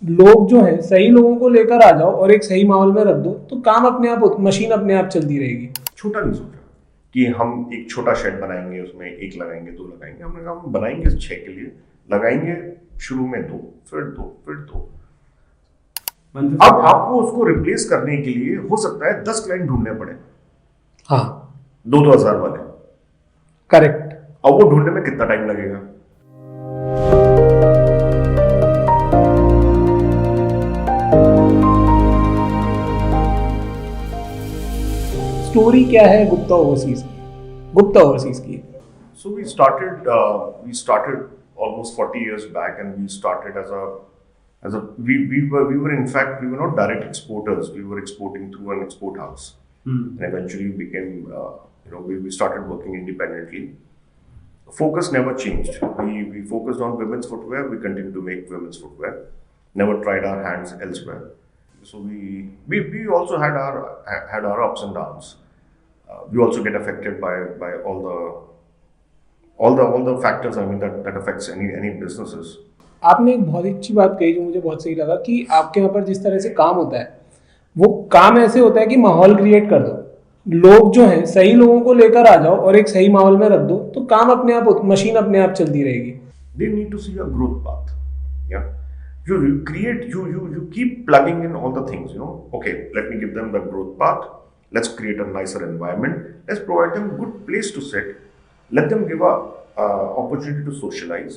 लोग जो हैं सही लोगों को लेकर आ जाओ और एक सही माहौल में रख दो तो काम अपने आप, मशीन अपने आप चलती रहेगी। छोटा नहीं सोचा कि हम एक छोटा शेड बनाएंगे, उसमें एक लगाएंगे, दो लगाएंगे। हमने कहा हम बनाएंगे 6 के लिए, लगाएंगे शुरू में दो, फिर दो, फिर दो। अब आपको उसको रिप्लेस करने के लिए हो सकता है 10 क्लाइंट ढूंढने पड़े, हाँ, 2-2 हजार वाले। करेक्ट। अब वो ढूंढने में कितना टाइम लगेगा? स्टोरी क्या है गुप्ता ओवरसीज की? गुप्ता ओवरसीज की So we started almost 40 years back, and we started we were in fact, we were not direct exporters. We were exporting through an export house, and eventually we became we started working independently. Focus never changed. We focused on women's footwear. We continued to make women's footwear. Never tried our hands elsewhere. So we also had our ups and downs. We also get affected by all the factors, I mean, that affects any businesses. आपने एक बहुत अच्छी बात कही जो मुझे बहुत सही लगा कि आपके यहाँ पर जिस तरह से काम होता है वो काम ऐसे होता है कि माहौल क्रिएट कर दो, लोग जो हैं सही लोगों को लेकर आ जाओ और एक सही माहौल में रख दो तो काम अपने आप, मशीन अपने आप चलती रहेगी। They need to see a growth path. Yeah, you create, you keep plugging in all the things. Okay, let me give them the growth path. Let's create a nicer environment. Let's provide them good place to sit. Let them give a opportunity to socialize.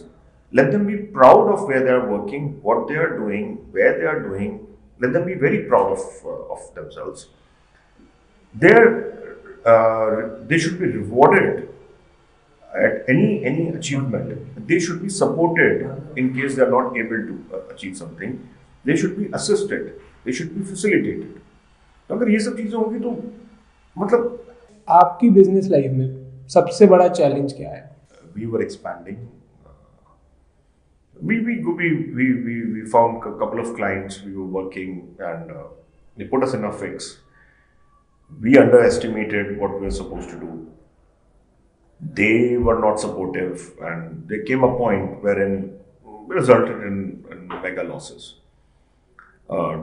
Let them be proud of where they are working, what they are doing, where they are doing. Let them be very proud of themselves. They should be rewarded at any achievement. They should be supported in case they are not able to achieve something. They should be assisted. They should be facilitated. तो अगर ये सब चीजें होंगी तो मतलब आपकी business life में सबसे बड़ा चैलेंज क्या है? we were expanding. We found a couple of clients. We were working, and they put us in a fix. We underestimated what we were supposed to do. They were not supportive, and there came a point wherein resulted in mega losses.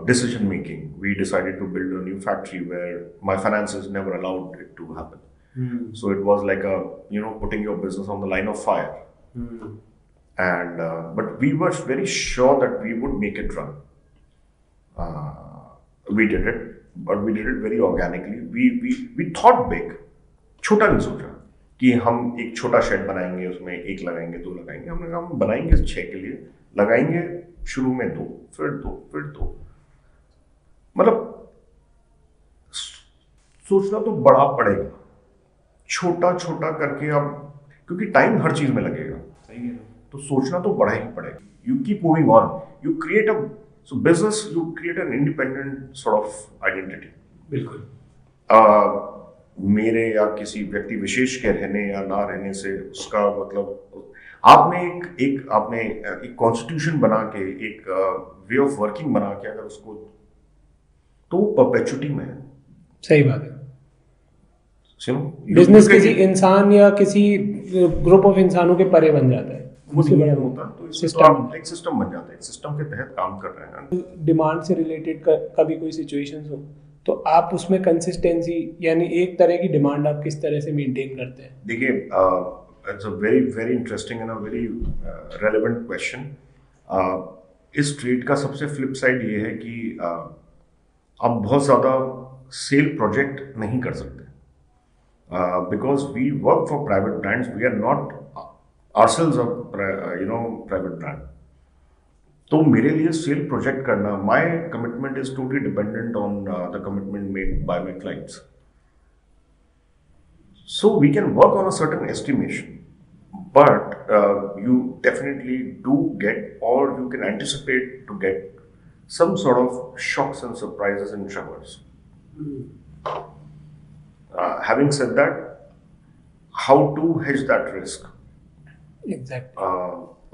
Decision making. We decided to build a new factory where my finances never allowed it to happen. So it was like putting your business on the line of fire. And but we were very sure that we would make it run. We did it, but we did it very organically. We thought big. छोटा नहीं सोचा कि हम एक छोटा shade बनाएंगे, उसमें एक लगाएंगे, दो लगाएंगे। हमने कहा हम बनाएंगे 6 के लिए, लगाएंगे शुरू में दो, फिर दो, फिर दो। मतलब सोचना तो बड़ा पड़ेगा, छोटा छोटा करके अब, क्योंकि टाइम हर चीज में लगेगा। सही है, तो सोचना तो बड़ा ही पड़ेगा। You keep moving on, you create a business, you create an independent sort of identity. बिल्कुल। मेरे या किसी व्यक्ति विशेष के रहने या ना रहने से उसका मतलब, आपने एक कॉन्स्टिट्यूशन बना के, एक वे ऑफ वर्किंग बना के अगर उसको, तो परपेचुटी में है। सही बात है। बिजनेस किसी इंसान या किसी ग्रुप ऑफ इंसानों के परे बन जाता है, मुझे बड़ा होता है, तो सिस्टम, एक सिस्टम बन जाता है, एक सिस्टम के तहत काम कर रहे हैं। डिमांड से रिलेटेड कभी कोई सिचुएशंस हो तो आप उसमें कंसिस्टेंसी, यानी एक तरह की डिमांड आप किस तरह से मेंटेन करते हैं? देखिए, it's a very very interesting and a very relevant question. इस ट्रेड का सबसे फ्लिप साइड ये है कि आप बहुत ज़्यादा सेल प्रोजेक्ट नहीं कर सकते, because we work for private brands, we are not ourselves a private brand. तो मेरे लिए सेल प्रोजेक्ट करना, my commitment is totally dependent on the commitment made by my clients. So we can work on a certain estimation, but you definitely do get, or you can anticipate to get some sort of shocks and surprises and tremors. Having said that, how to hedge that risk? Exactly.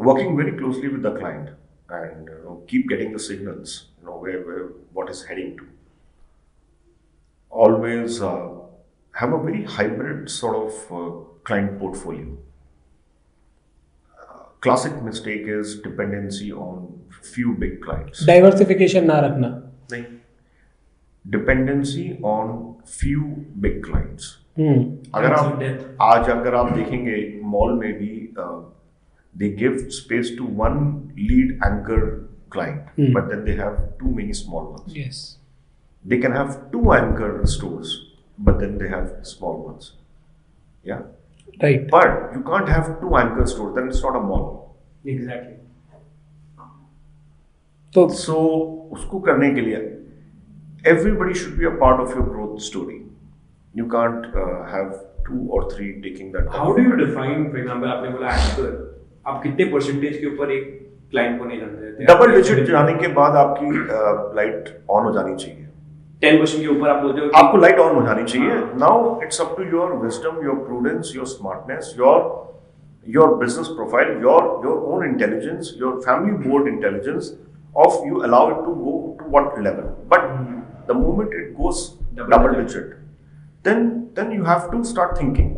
Working very closely with the client, and keep getting the signals, where what is heading to. Always have a very hybrid sort of client portfolio. classic mistake is dependency on few big clients. Diversification ना रखना. नहीं, dependency on few big clients. अगर आप देखेंगे mall में भी they give space to one lead anchor client, but then they have too many small ones. Yes. They can have 2 anchor stores, but then they have small ones. Yeah. Right. But you can't have 2 anchor stores, then it's not a mall. Exactly. So उसको करने के लिए everybody should be a part of your growth story. You can't have 2 or 3 taking that. How do you define, for example, आपने बोला anchor, आप कितने percentage के ऊपर एक क्लाइंट को नहीं जानते थे? डबल डिजिट जाने के बाद आपकी लाइट ऑन हो जानी चाहिए. 10% के ऊपर आप बोलते हो आपको लाइट ऑन हो जानी चाहिए. Now it's up to your wisdom, your prudence, your smartness, your business profile, your own intelligence, your family board intelligence of you allow it to go to what level. But the moment it goes double digit, then you have to start thinking.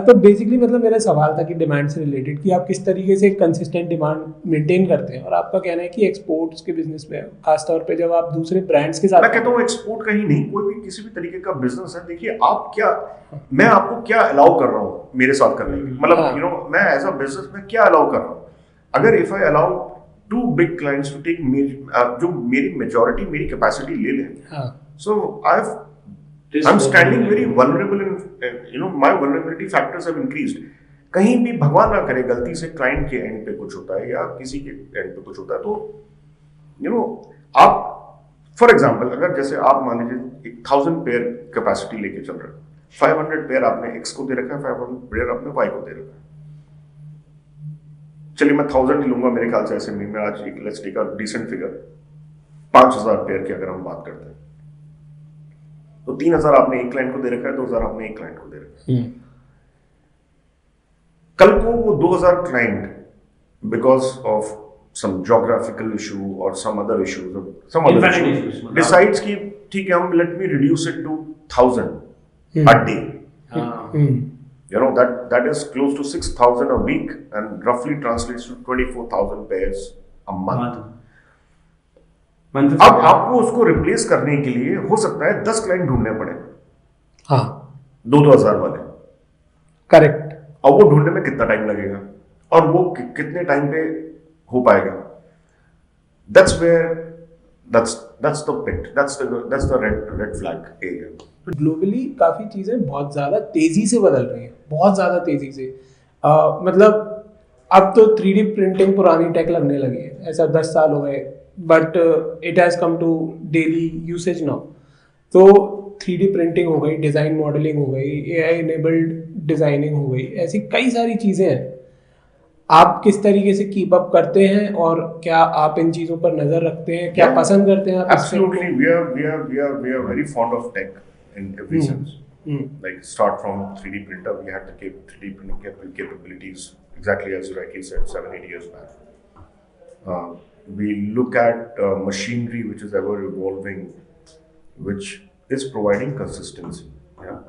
तो basically मतलब मेरा सवाल था कि demand से related कि आप किस तरीके से कंसिस्टेंट डिमांड मेंटेन करते हैं, और आपका कहना है कि एक्सपोर्ट्स के बिजनेस में खासतौर पे जब आप दूसरे ब्रांड्स के साथ. मैं कहता हूँ एक्सपोर्ट कहीं नहीं, कोई भी किसी भी तरीके का बिजनेस है. देखिए आप क्या, मैं आपको क्या अलाउ कर रहा हूँ मेरे साथ करने की, मतलब यू नो मैं एज अ बिजनेस में क्या अलाउ कर रहा हूँ. अगर if I allow 2 big clients to take जो मेरी मेजॉरिटी मेरी कैपेसिटी ले लें, so I'm standing very vulnerable in my vulnerability factors have increased. कहीं भी भगवान ना करे गलती से क्लाइंट के एंड पे कुछ होता है या किसी के एंड पे कुछ होता है, तो आप फॉर एग्जांपल अगर जैसे आप मान लीजिए 1000 पेयर कैपेसिटी लेके चल रहे हैं, 500 पेयर आपने X को दे रखा है, 500 पेयर आपने Y को दे रखा है. चलिए मैं 1000 ही लूंगा मेरे ख्याल से ऐसे में आज एक let's take a decent figure 5000 pair की अगर हम बात करते हैं, तो 3000 आपने एक क्लाइंट को दे रखा है, 2000 आपने एक क्लाइंट को दे रखा है. कल को वो 2000 client because of some geographical issue और सम अदर इश्यूज डिसाइड्स कि ठीक है हम let me reduce it to 1000 a day. That is close to 6,000 a week and roughly translates to 24,000 pairs a month. अब आपको उसको रिप्लेस करने के लिए हो सकता है 10 क्लाइंट ढूंढने पड़े. हाँ, 2,000 वाले. करेक्ट. अब वो ढूंढने में कितना टाइम लगेगा और वो कितने टाइम पे हो पाएगा? That's the pit. That's the red flag area. Globally काफ़ी चीज़ें बहुत ज़्यादा तेज़ी से बदल रही हैं, बहुत ज़्यादा तेज़ी से. मतलब अब तो 3D प्रिंटिंग पुरानी टेक लगने लगी है, ऐसा 10 साल हो गए, but it has come to daily usage now. तो 3D प्रिंटिंग हो गई, डिज़ाइन मॉडलिंग हो गई, AI इनेबल्ड डिज़ाइनिंग हो गई, ऐसी कई सारी चीज़ें हैं. आप किस तरीके से कीप अप करते हैं और क्या आप इन चीज़ों पर नज़र रखते हैं, क्या पसंद करते हैं आप? Absolutely, we are very fond of tech in every sense. Like start from 3D printer, we had the 3D printing capabilities exactly as you rightly said 7-8 years back. We look at machinery which is ever evolving, which is providing consistency. Yeah,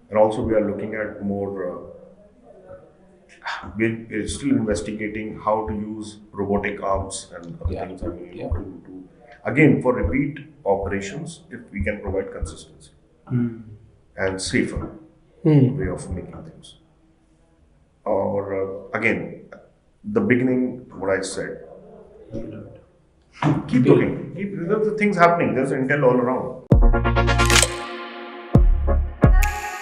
and also we are looking at more. We're still investigating how to use robotic arms and other things. I mean, to again for repeat operations, if we can provide consistency and safer way of making things. Or again, the beginning, what I said. Keep looking. Keep the things happening. There's intel all around.